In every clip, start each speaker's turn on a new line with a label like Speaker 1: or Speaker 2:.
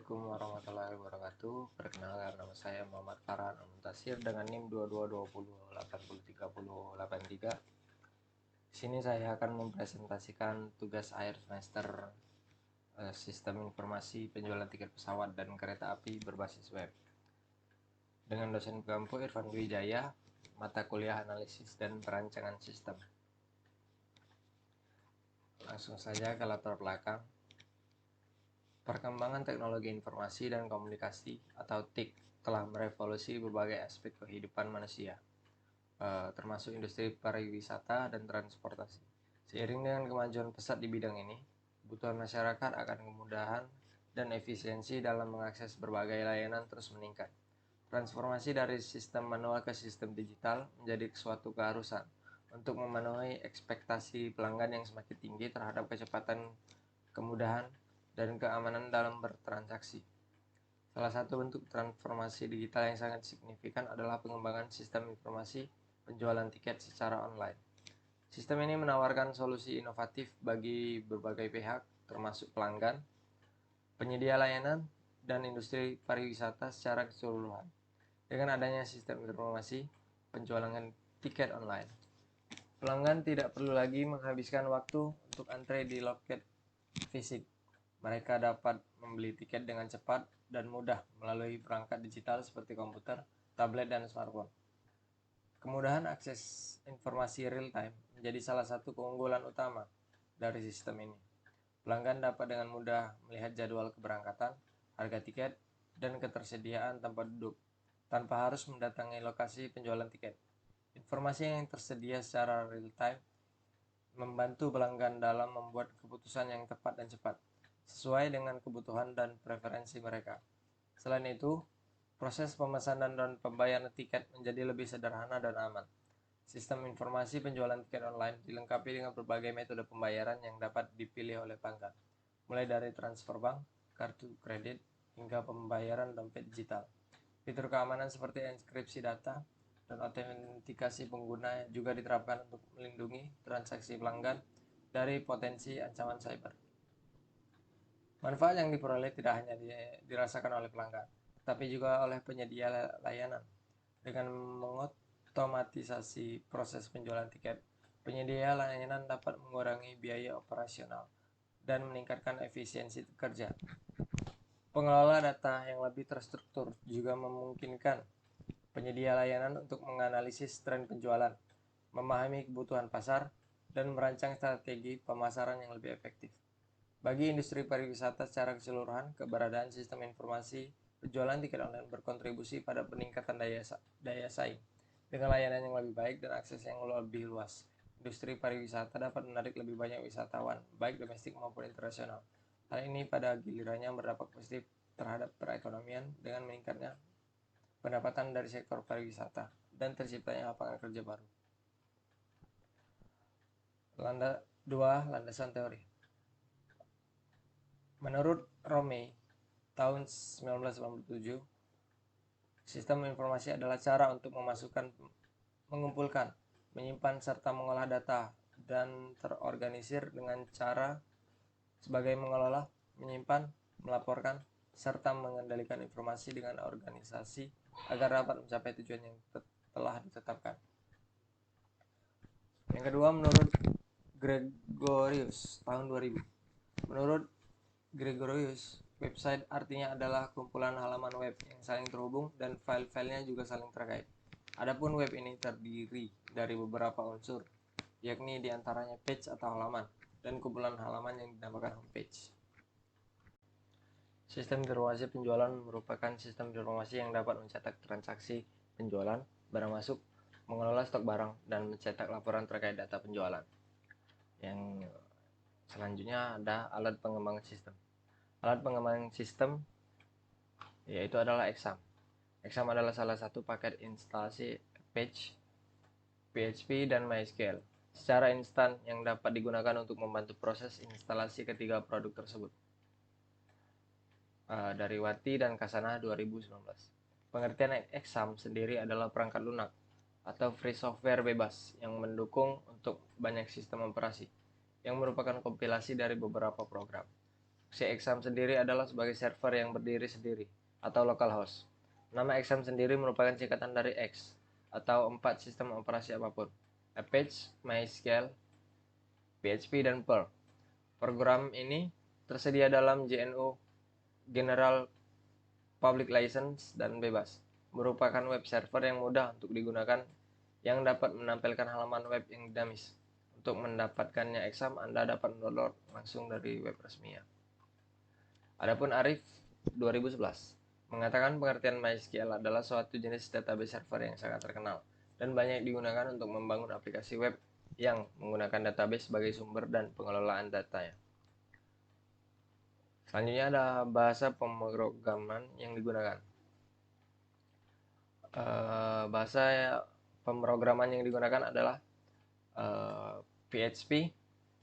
Speaker 1: Assalamualaikum warahmatullahi wabarakatuh. Perkenalkan, nama saya Muhammad Farhan Muntasir dengan NIM 2220803083. Di sini saya akan mempresentasikan tugas akhir semester Sistem Informasi Penjualan Tiket Pesawat dan Kereta Api Berbasis Web dengan dosen pengampu Irfan Wijaya, mata kuliah Analisis dan Perancangan Sistem. Langsung saja ke latar belakang. Perkembangan teknologi informasi dan komunikasi atau TIK telah merevolusi berbagai aspek kehidupan manusia, termasuk industri pariwisata dan transportasi. Seiring dengan kemajuan pesat di bidang ini, kebutuhan masyarakat akan kemudahan dan efisiensi dalam mengakses berbagai layanan terus meningkat. Transformasi dari sistem manual ke sistem digital menjadi suatu keharusan untuk memenuhi ekspektasi pelanggan yang semakin tinggi terhadap kecepatan, kemudahan, dan keamanan dalam bertransaksi. Salah satu bentuk transformasi digital yang sangat signifikan adalah pengembangan sistem informasi penjualan tiket secara online. Sistem ini menawarkan solusi inovatif bagi berbagai pihak, termasuk pelanggan, penyedia layanan, dan industri pariwisata secara keseluruhan. Dengan adanya sistem informasi penjualan tiket online, pelanggan tidak perlu lagi menghabiskan waktu untuk antre di loket fisik. Mereka dapat membeli tiket dengan cepat dan mudah melalui perangkat digital seperti komputer, tablet, dan smartphone. Kemudahan akses informasi real-time menjadi salah satu keunggulan utama dari sistem ini. Pelanggan dapat dengan mudah melihat jadwal keberangkatan, harga tiket, dan ketersediaan tempat duduk, tanpa harus mendatangi lokasi penjualan tiket. Informasi yang tersedia secara real-time membantu pelanggan dalam membuat keputusan yang tepat dan cepat, sesuai dengan kebutuhan dan preferensi mereka. Selain itu, proses pemesanan dan pembayaran tiket menjadi lebih sederhana dan aman. Sistem informasi penjualan tiket online dilengkapi dengan berbagai metode pembayaran yang dapat dipilih oleh pelanggan, mulai dari transfer bank, kartu kredit, hingga pembayaran dompet digital. Fitur keamanan seperti enkripsi data dan autentikasi pengguna juga diterapkan untuk melindungi transaksi pelanggan dari potensi ancaman cyber. Manfaat yang diperoleh tidak hanya dirasakan oleh pelanggan, tapi juga oleh penyedia layanan. Dengan mengotomatisasi proses penjualan tiket, penyedia layanan dapat mengurangi biaya operasional dan meningkatkan efisiensi kerja. Pengelola data yang lebih terstruktur juga memungkinkan penyedia layanan untuk menganalisis tren penjualan, memahami kebutuhan pasar, dan merancang strategi pemasaran yang lebih efektif. Bagi industri pariwisata secara keseluruhan, keberadaan sistem informasi penjualan tiket online berkontribusi pada peningkatan daya saing. Dengan layanan yang lebih baik dan akses yang lebih luas, industri pariwisata dapat menarik lebih banyak wisatawan, baik domestik maupun internasional. Hal ini pada gilirannya berdampak positif terhadap perekonomian dengan meningkatnya pendapatan dari sektor pariwisata dan terciptanya lapangan kerja baru. 2. Landasan teori. Menurut Romey, tahun 1997, sistem informasi adalah cara untuk mengumpulkan, menyimpan, serta mengolah data dan terorganisir dengan cara sebagai mengelola, menyimpan, melaporkan, serta mengendalikan informasi dengan organisasi agar dapat mencapai tujuan yang telah ditetapkan. Yang kedua, menurut Gregorius, tahun 2000. Menurut Gregorius, website artinya adalah kumpulan halaman web yang saling terhubung dan file-filenya juga saling terkait. Adapun web ini terdiri dari beberapa unsur, yakni diantaranya page atau halaman dan kumpulan halaman yang dinamakan homepage. Sistem informasi penjualan merupakan sistem informasi yang dapat mencetak transaksi penjualan, barang masuk, mengelola stok barang, dan mencetak laporan terkait data penjualan. Yang selanjutnya ada alat pengembangan sistem. Alat pengembangan sistem yaitu adalah Exam. Exam adalah salah satu paket instalasi Apache, PHP, dan MySQL secara instan yang dapat digunakan untuk membantu proses instalasi ketiga produk tersebut. Dari Wati dan Kasana 2019. Pengertian Exam sendiri adalah perangkat lunak atau free software bebas yang mendukung untuk banyak sistem operasi, yang merupakan kompilasi dari beberapa program. Si exam sendiri adalah sebagai server yang berdiri sendiri atau localhost. Nama exam sendiri merupakan singkatan dari X atau 4 sistem operasi apapun: Apache, MySQL, PHP, dan Perl. Program ini tersedia dalam GNU General Public License dan bebas. Merupakan web server yang mudah untuk digunakan yang dapat menampilkan halaman web yang dinamis. Untuk mendapatkannya exam, Anda dapat mendownload langsung dari web resminya. Adapun Arif 2011 mengatakan pengertian MySQL adalah suatu jenis database server yang sangat terkenal dan banyak digunakan untuk membangun aplikasi web yang menggunakan database sebagai sumber dan pengelolaan datanya. Selanjutnya ada bahasa pemrograman yang digunakan. Bahasa pemrograman yang digunakan adalah PHP,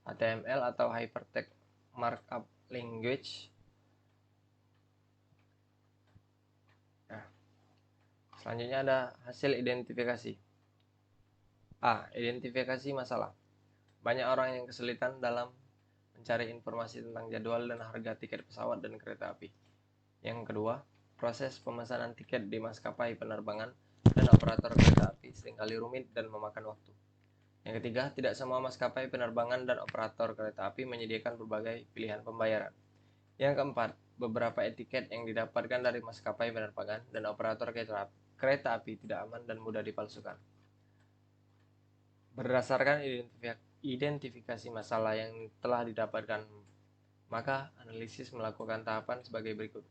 Speaker 1: HTML atau Hypertext Markup Language. Selanjutnya ada hasil identifikasi. A. Identifikasi masalah. Banyak orang yang kesulitan dalam mencari informasi tentang jadwal dan harga tiket pesawat dan kereta api. Yang kedua, proses pemesanan tiket di maskapai penerbangan dan operator kereta api seringkali rumit dan memakan waktu. Yang ketiga, tidak semua maskapai penerbangan dan operator kereta api menyediakan berbagai pilihan pembayaran. Yang keempat, beberapa etiket yang didapatkan dari maskapai penerbangan dan operator kereta api tidak aman dan mudah dipalsukan. Berdasarkan identifikasi masalah yang telah didapatkan, maka analisis melakukan tahapan sebagai berikut.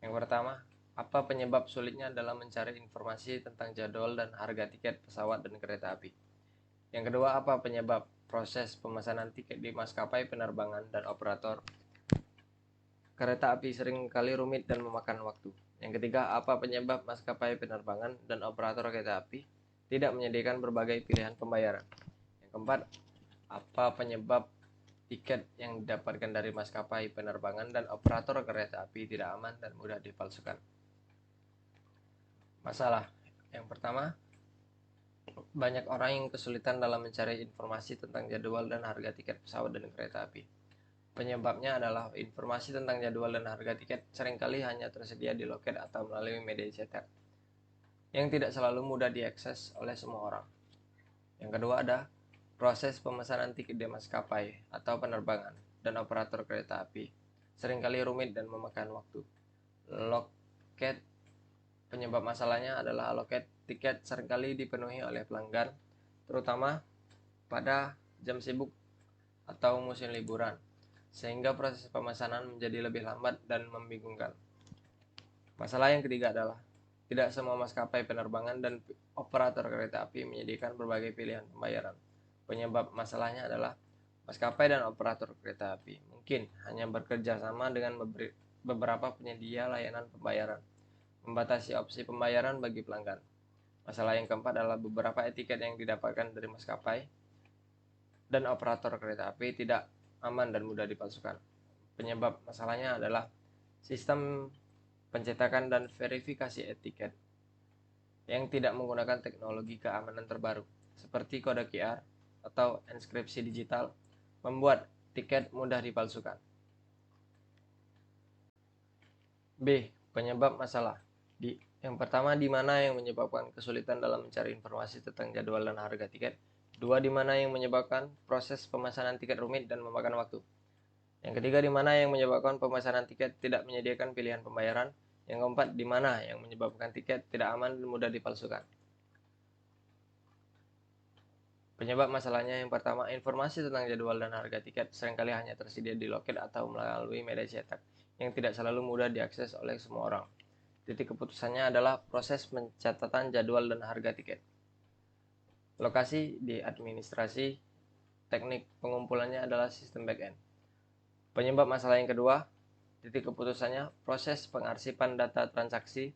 Speaker 1: Yang pertama, apa penyebab sulitnya dalam mencari informasi tentang jadwal dan harga tiket pesawat dan kereta api? Yang kedua, apa penyebab proses pemesanan tiket di maskapai penerbangan dan operator kereta api sering kali rumit dan memakan waktu? Yang ketiga, apa penyebab maskapai penerbangan dan operator kereta api tidak menyediakan berbagai pilihan pembayaran? Yang keempat, apa penyebab tiket yang didapatkan dari maskapai penerbangan dan operator kereta api tidak aman dan mudah dipalsukan? Masalah yang pertama, banyak orang yang kesulitan dalam mencari informasi tentang jadwal dan harga tiket pesawat dan kereta api. Penyebabnya adalah informasi tentang jadwal dan harga tiket seringkali hanya tersedia di loket atau melalui media cetak, yang tidak selalu mudah diakses oleh semua orang. Yang kedua ada proses pemesanan tiket di maskapai atau penerbangan dan operator kereta api seringkali rumit dan memakan waktu. Loket Penyebab masalahnya adalah loket tiket seringkali dipenuhi oleh pelanggan, terutama pada jam sibuk atau musim liburan, sehingga proses pemesanan menjadi lebih lambat dan membingungkan. Masalah yang ketiga adalah tidak semua maskapai penerbangan dan operator kereta api menyediakan berbagai pilihan pembayaran. Penyebab masalahnya adalah maskapai dan operator kereta api mungkin hanya bekerja sama dengan beberapa penyedia layanan pembayaran, membatasi opsi pembayaran bagi pelanggan. Masalah yang keempat adalah beberapa etiket yang didapatkan dari maskapai dan operator kereta api tidak aman dan mudah dipalsukan. Penyebab masalahnya adalah sistem pencetakan dan verifikasi etiket yang tidak menggunakan teknologi keamanan terbaru, seperti kode QR atau inskripsi digital, membuat tiket mudah dipalsukan. B. Penyebab masalah. Yang pertama, di mana yang menyebabkan kesulitan dalam mencari informasi tentang jadwal dan harga tiket. Dua, di mana yang menyebabkan proses pemesanan tiket rumit dan memakan waktu. Yang ketiga, di mana yang menyebabkan pemesanan tiket tidak menyediakan pilihan pembayaran. Yang keempat, di mana yang menyebabkan tiket tidak aman dan mudah dipalsukan. Penyebab masalahnya yang pertama, informasi tentang jadwal dan harga tiket seringkali hanya tersedia di loket atau melalui media cetak, yang tidak selalu mudah diakses oleh semua orang. Titik keputusannya adalah proses pencatatan jadwal dan harga tiket. Lokasi di administrasi, teknik pengumpulannya adalah sistem backend. Penyebab masalah yang kedua, titik keputusannya proses pengarsipan data transaksi.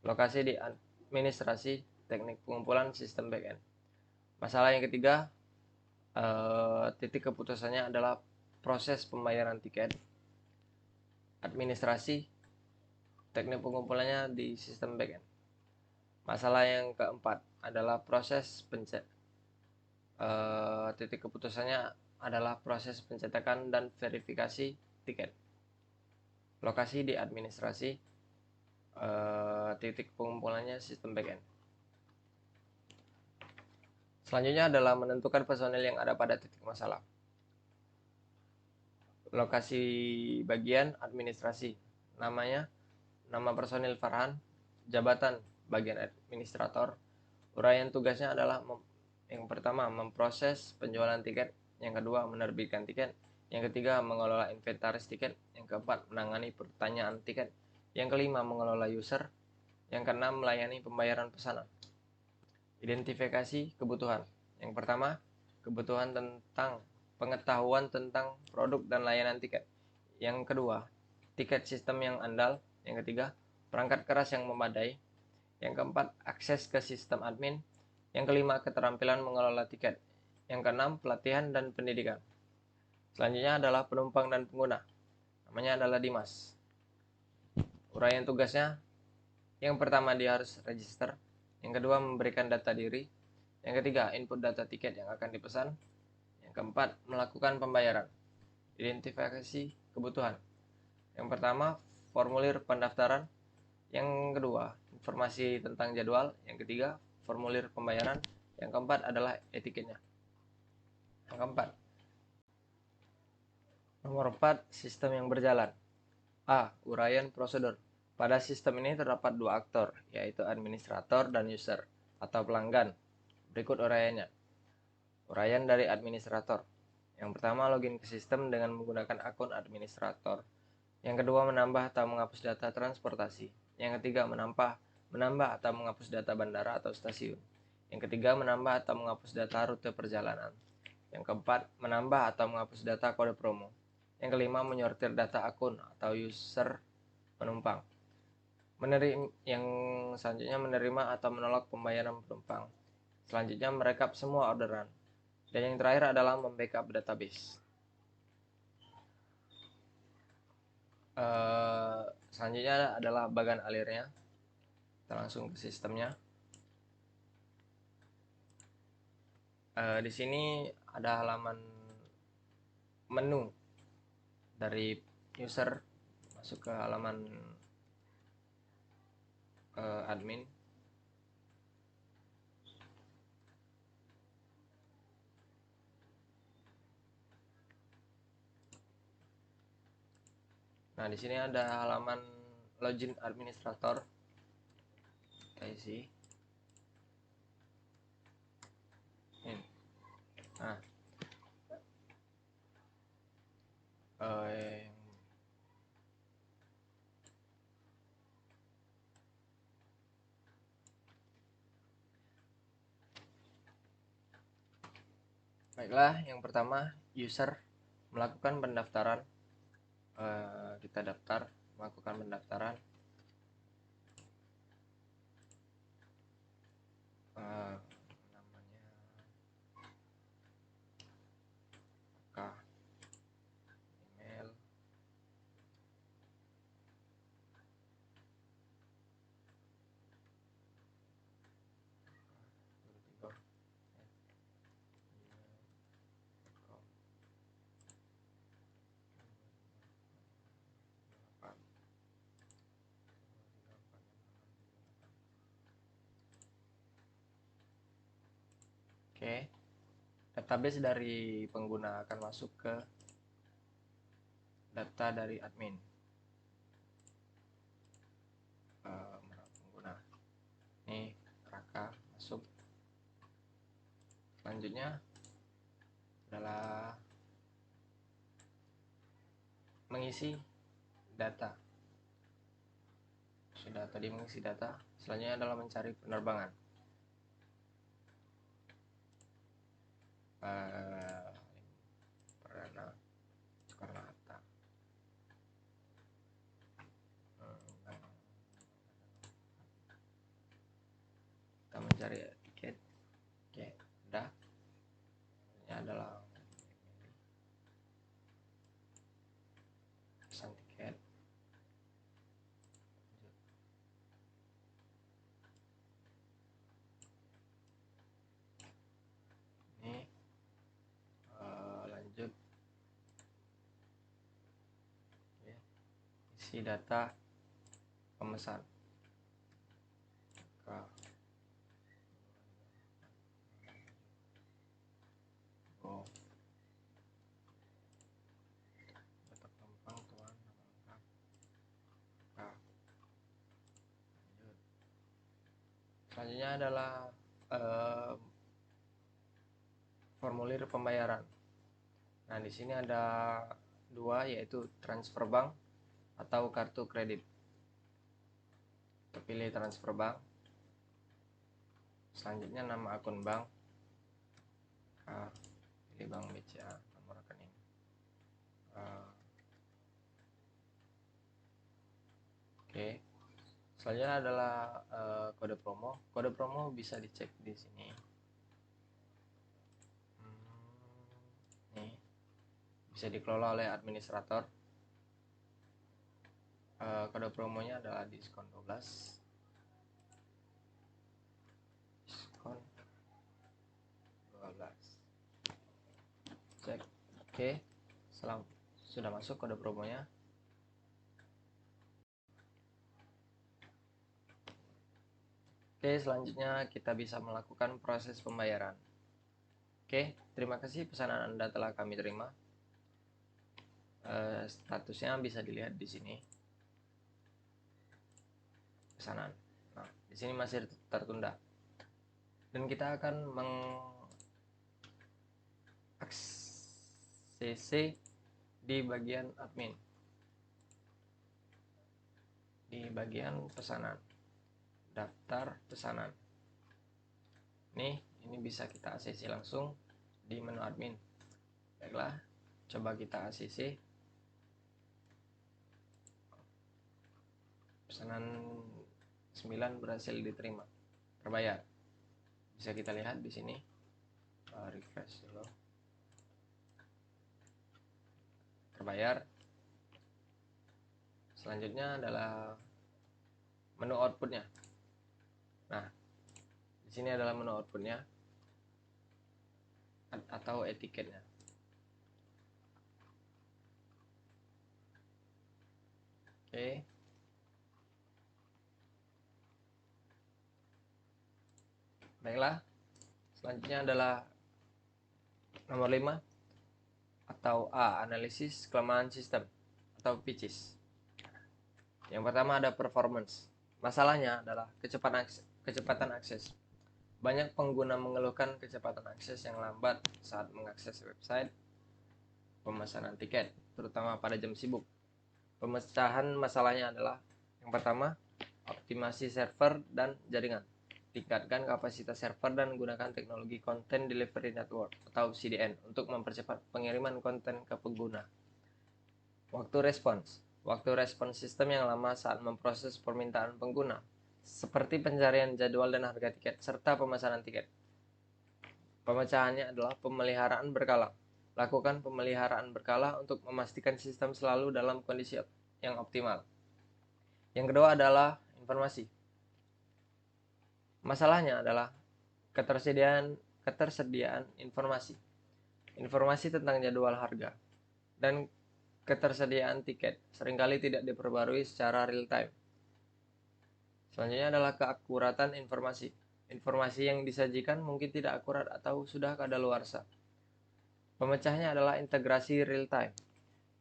Speaker 1: Lokasi di administrasi, teknik pengumpulan sistem backend. Masalah yang ketiga, titik keputusannya adalah proses pembayaran tiket. Administrasi, teknik pengumpulannya di sistem backend. Masalah yang keempat adalah proses titik keputusannya adalah proses pencetakan dan verifikasi tiket. Lokasi di administrasi, titik pengumpulannya sistem backend. Selanjutnya adalah menentukan personil yang ada pada titik masalah. Lokasi bagian administrasi, namanya nama personil Farhan, jabatan bagian administrator. Uraian tugasnya adalah yang pertama memproses penjualan tiket, yang kedua menerbitkan tiket, yang ketiga mengelola inventaris tiket, yang keempat menangani pertanyaan tiket, yang kelima mengelola user, yang keenam melayani pembayaran pesanan. Identifikasi kebutuhan. Yang pertama, kebutuhan tentang pengetahuan tentang produk dan layanan tiket. Yang kedua, tiket sistem yang andal. Yang ketiga, perangkat keras yang memadai. Yang keempat, akses ke sistem admin. Yang kelima, keterampilan mengelola tiket. Yang keenam, pelatihan dan pendidikan. Selanjutnya adalah penumpang dan pengguna. Namanya adalah Dimas. Uraian tugasnya, yang pertama dia harus register. Yang kedua, memberikan data diri. Yang ketiga, input data tiket yang akan dipesan. Yang keempat, melakukan pembayaran. Identifikasi kebutuhan. Yang pertama, formulir pendaftaran. Yang kedua, informasi tentang jadwal. Yang ketiga, formulir pembayaran. Yang keempat adalah etiketnya. Yang keempat, nomor 4, sistem yang berjalan. A. Uraian prosedur. Pada sistem ini terdapat dua aktor, yaitu administrator dan user atau pelanggan. Berikut uraiannya. Uraian dari administrator. Yang pertama, login ke sistem dengan menggunakan akun administrator. Yang kedua, menambah atau menghapus data transportasi. Yang ketiga, menambah atau menghapus data bandara atau stasiun. Yang ketiga, menambah atau menghapus data rute perjalanan. Yang keempat, menambah atau menghapus data kode promo. Yang kelima, menyortir data akun atau user penumpang. Yang selanjutnya, menerima atau menolak pembayaran penumpang. Selanjutnya, merekap semua orderan. Dan yang terakhir adalah membackup database. Selanjutnya adalah bagan alirnya. Kita langsung ke sistemnya. Di sini ada halaman menu dari user, masuk ke halaman admin. Nah, di sini ada halaman login administrator. Kita isi. Nah, baiklah, yang pertama user melakukan pendaftaran. Kita daftar, melakukan pendaftaran. Namanya apakah email, Oke, database dari pengguna akan masuk ke data dari admin. Pengguna ini Raka masuk. Selanjutnya adalah mengisi data. Sudah tadi mengisi data. Selanjutnya adalah mencari penerbangan. Perdana Soekarno-Hatta. Kita mencari tiket. Oke, udah. Ini adalah pesan tiket. Ini lanjut. isi data pemesan. Oh. Data penumpang, tuan, nama lengkap. Lanjut. Selanjutnya adalah formulir pembayaran. Nah, di sini ada dua, yaitu transfer bank atau kartu kredit. Kita pilih transfer bank. Selanjutnya nama akun bank. Pilih bank BCA, nomor rekening. Oke. Selanjutnya adalah kode promo. Kode promo bisa dicek di sini. Nih, bisa dikelola oleh administrator. Kode promonya adalah diskon 12. Diskon 12. Cek. Oke. Sudah masuk kode promonya. Oke, selanjutnya kita bisa melakukan proses pembayaran. Oke, terima kasih pesanan Anda telah kami terima. Statusnya bisa dilihat di sini. Pesanan. Nah, di sini masih tertunda. Dan kita akan mengakses di bagian admin. Di bagian pesanan. Daftar pesanan. Ini bisa kita ACC langsung di menu admin. Baiklah, coba kita ACC. Pesanan 9 berhasil diterima, terbayar. Bisa kita lihat di sini. Refresh dulu. Terbayar. Selanjutnya adalah menu outputnya. Nah, di sini adalah menu outputnya atau etiketnya. Oke. Baiklah. Selanjutnya adalah nomor 5 atau A, analisis kelemahan sistem atau pitches. Yang pertama ada performance. Masalahnya adalah kecepatan akses. Banyak pengguna mengeluhkan kecepatan akses yang lambat saat mengakses website pemesanan tiket, terutama pada jam sibuk. Pemecahan masalahnya adalah yang pertama, optimasi server dan jaringan. Tingkatkan kapasitas server dan gunakan teknologi Content Delivery Network atau CDN untuk mempercepat pengiriman konten ke pengguna. Waktu respons. Waktu respons sistem yang lama saat memproses permintaan pengguna, seperti pencarian jadwal dan harga tiket, serta pemesanan tiket. Pemecahannya adalah pemeliharaan berkala. Lakukan pemeliharaan berkala untuk memastikan sistem selalu dalam kondisi yang optimal. Yang kedua adalah informasi. Masalahnya adalah ketersediaan informasi. Informasi tentang jadwal harga dan ketersediaan tiket seringkali tidak diperbarui secara real time. Selanjutnya adalah keakuratan informasi. Informasi yang disajikan mungkin tidak akurat atau sudah kadaluarsa. Pemecahnya adalah integrasi real time.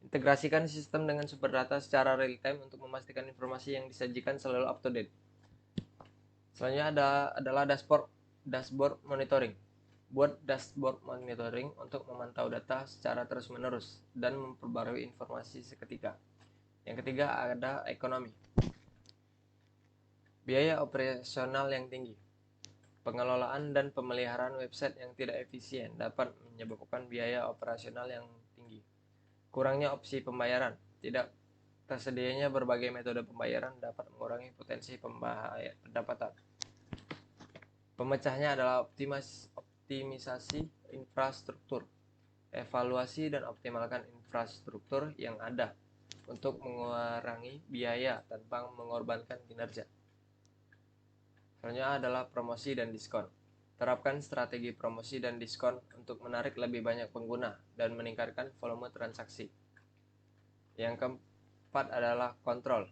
Speaker 1: Integrasikan sistem dengan sumber data secara real time untuk memastikan informasi yang disajikan selalu up to date. Selanjutnya adalah dashboard monitoring. Buat dashboard monitoring untuk memantau data secara terus-menerus dan memperbarui informasi seketika. Yang ketiga ada ekonomi. Biaya operasional yang tinggi. Pengelolaan dan pemeliharaan website yang tidak efisien dapat menyebabkan biaya operasional yang tinggi. Kurangnya opsi pembayaran. Tidak tersedianya berbagai metode pembayaran dapat mengurangi potensi pendapatan. Pemecahnya adalah optimisasi infrastruktur. Evaluasi dan optimalkan infrastruktur yang ada untuk mengurangi biaya tanpa mengorbankan kinerja. Selanjutnya adalah promosi dan diskon. Terapkan strategi promosi dan diskon untuk menarik lebih banyak pengguna dan meningkatkan volume transaksi. Yang keempat adalah kontrol.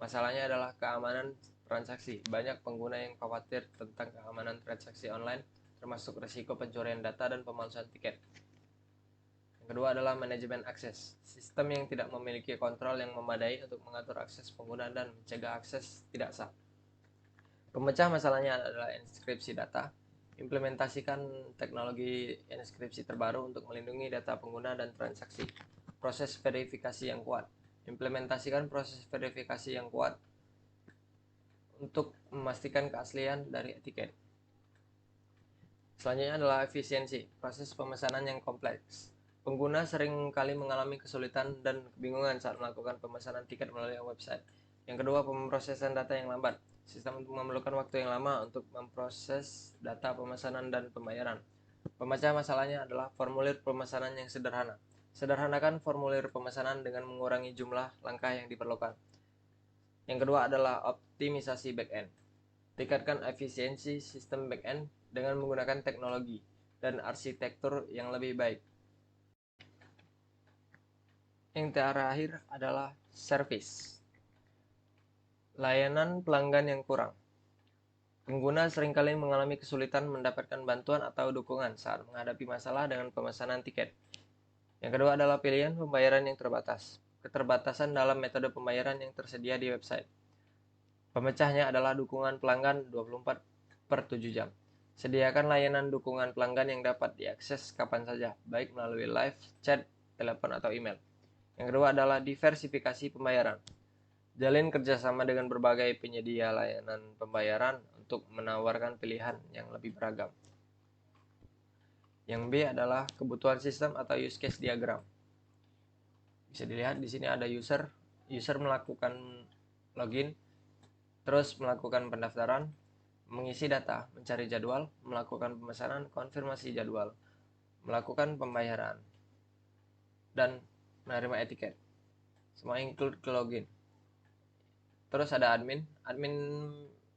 Speaker 1: Masalahnya adalah keamanan transaksi. Banyak pengguna yang khawatir tentang keamanan transaksi online, termasuk risiko pencurian data dan pemalsuan tiket. Yang kedua adalah manajemen akses. Sistem yang tidak memiliki kontrol yang memadai untuk mengatur akses pengguna dan mencegah akses tidak sah. Pemecah masalahnya adalah enskripsi data. Implementasikan teknologi enskripsi terbaru untuk melindungi data pengguna dan transaksi. Proses verifikasi yang kuat. Implementasikan proses verifikasi yang kuat untuk memastikan keaslian dari etiket. Selanjutnya adalah efisiensi. Proses pemesanan yang kompleks. Pengguna sering kali mengalami kesulitan dan kebingungan saat melakukan pemesanan tiket melalui website. Yang kedua, pemrosesan data yang lambat. Sistem memerlukan waktu yang lama untuk memproses data pemesanan dan pembayaran. Pemecah masalahnya adalah formulir pemesanan yang sederhana. Sederhanakan formulir pemesanan dengan mengurangi jumlah langkah yang diperlukan. Yang kedua adalah optimisasi backend. Tingkatkan efisiensi sistem backend dengan menggunakan teknologi dan arsitektur yang lebih baik. Yang terakhir adalah service. Layanan pelanggan yang kurang. Pengguna seringkali mengalami kesulitan mendapatkan bantuan atau dukungan saat menghadapi masalah dengan pemesanan tiket. Yang kedua adalah pilihan pembayaran yang terbatas. Keterbatasan dalam metode pembayaran yang tersedia di website. Pemecahnya adalah dukungan pelanggan 24/7 jam. Sediakan layanan dukungan pelanggan yang dapat diakses kapan saja, baik melalui live, chat, telepon, atau email. Yang kedua adalah diversifikasi pembayaran. Jalin kerjasama dengan berbagai penyedia layanan pembayaran untuk menawarkan pilihan yang lebih beragam. Yang B adalah kebutuhan sistem atau use case diagram. Bisa dilihat di sini ada user melakukan login, terus melakukan pendaftaran, mengisi data, mencari jadwal, melakukan pemesanan, konfirmasi jadwal, melakukan pembayaran, dan menerima etiket. Semua include ke login. Terus ada admin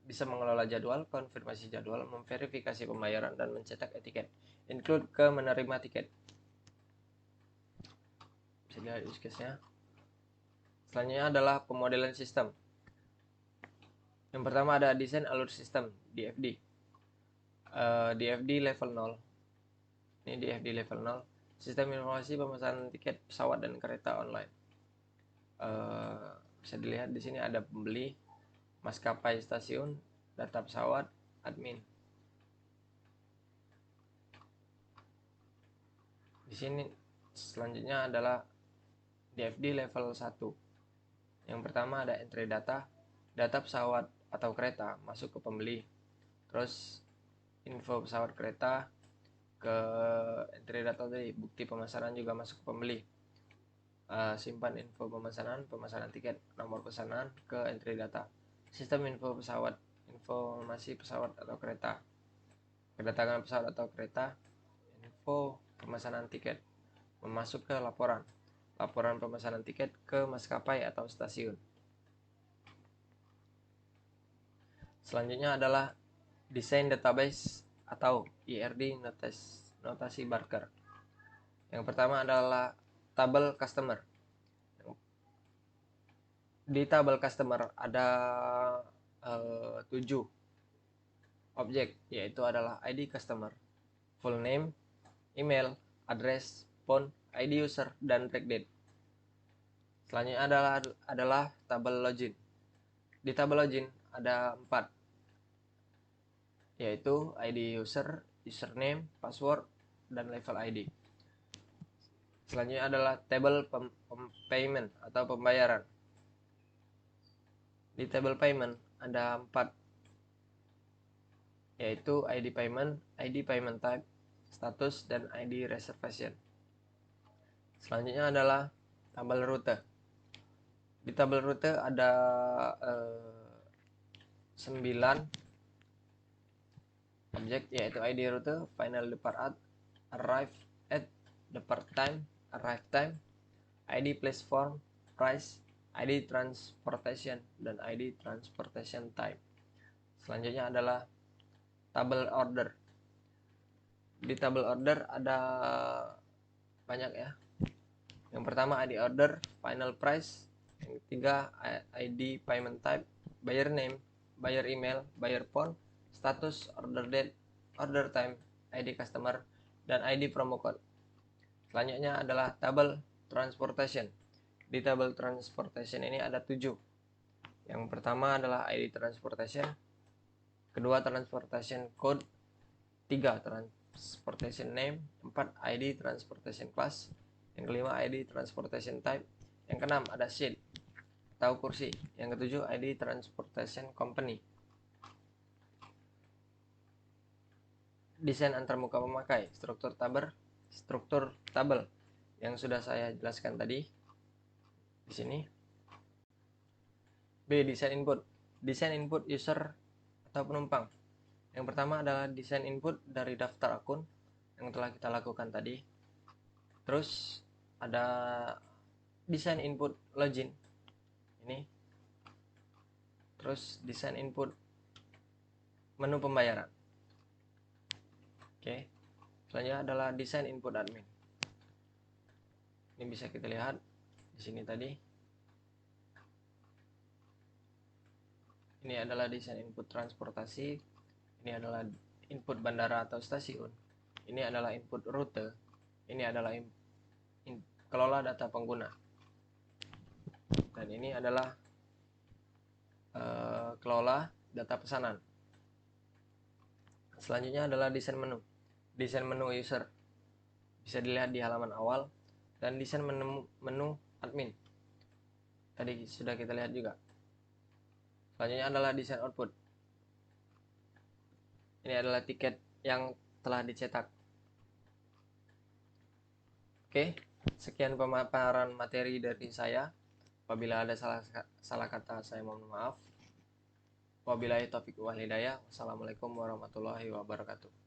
Speaker 1: bisa mengelola jadwal, konfirmasi jadwal, memverifikasi pembayaran, dan mencetak etiket. Include ke menerima tiket. Bisa dilihat use case-nya. Selanjutnya adalah pemodelan sistem. Yang pertama ada desain alur sistem, DFD. DFD level 0. Ini DFD level 0. Sistem informasi pemesanan tiket pesawat dan kereta online. Bisa dilihat di sini ada pembeli, maskapai, stasiun, data pesawat, admin. Di sini selanjutnya adalah DFD level 1. Yang pertama ada entry data pesawat atau kereta masuk ke pembeli. Terus info pesawat kereta ke entry data tadi, bukti pemesanan juga masuk ke pembeli. Simpan info pemesanan tiket, nomor pesanan ke entry data. Sistem info pesawat, informasi pesawat atau kereta, kedatangan pesawat atau kereta, info pemesanan tiket, memasuk ke laporan pemesanan tiket ke maskapai atau stasiun. Selanjutnya adalah desain database atau IRD notasi Barker. Yang pertama adalah tabel customer. Di tabel customer ada 7 objek, yaitu adalah ID customer, full name, email, address, phone, ID user, dan track date. Selanjutnya adalah tabel login. Di tabel login ada 4, yaitu ID user, username, password, dan level ID. Selanjutnya adalah tabel payment atau pembayaran. Di tabel payment ada 4, yaitu ID payment type, status, dan ID reservation. Selanjutnya adalah tabel rute. Di tabel rute ada 9 objek, yaitu ID rute, final depart at, arrive at, depart time, arrive time, ID platform, price, ID transportation, dan ID transportation type. Selanjutnya adalah tabel order. Di tabel order ada banyak ya. Yang pertama ID order, final price, Yang ketiga, ID payment type, buyer name, buyer email, buyer phone, status, order date, order time, ID customer, dan ID promo code. Selanjutnya adalah table transportation. Di table transportation ini ada 7. Yang pertama adalah ID transportation, kedua transportation code, 3 transportation name, 4 ID transportation class, yang kelima ID transportation type, yang keenam ada seat atau kursi, yang ketujuh ID transportation company. Desain antarmuka pemakai, struktur tabel yang sudah saya jelaskan tadi di sini. B. Desain input. Desain input user atau penumpang. Yang pertama adalah desain input dari daftar akun yang telah kita lakukan tadi. Terus ada desain input login ini. Terus desain input menu pembayaran. Oke. Selanjutnya adalah desain input admin. Ini bisa kita lihat di sini tadi. Ini adalah desain input transportasi. Ini adalah input bandara atau stasiun. Ini adalah input rute. Ini adalah kelola data pengguna. Dan ini adalah kelola data pesanan. Selanjutnya adalah desain menu. Desain menu user bisa dilihat di halaman awal, dan desain menu admin tadi sudah kita lihat juga. Selanjutnya adalah desain output. Ini adalah tiket yang telah dicetak. Oke, sekian pemaparan materi dari saya. Apabila ada salah kata, saya mohon maaf. Wabillahi taufiq wal hidayah. Wassalamualaikum warahmatullahi wabarakatuh.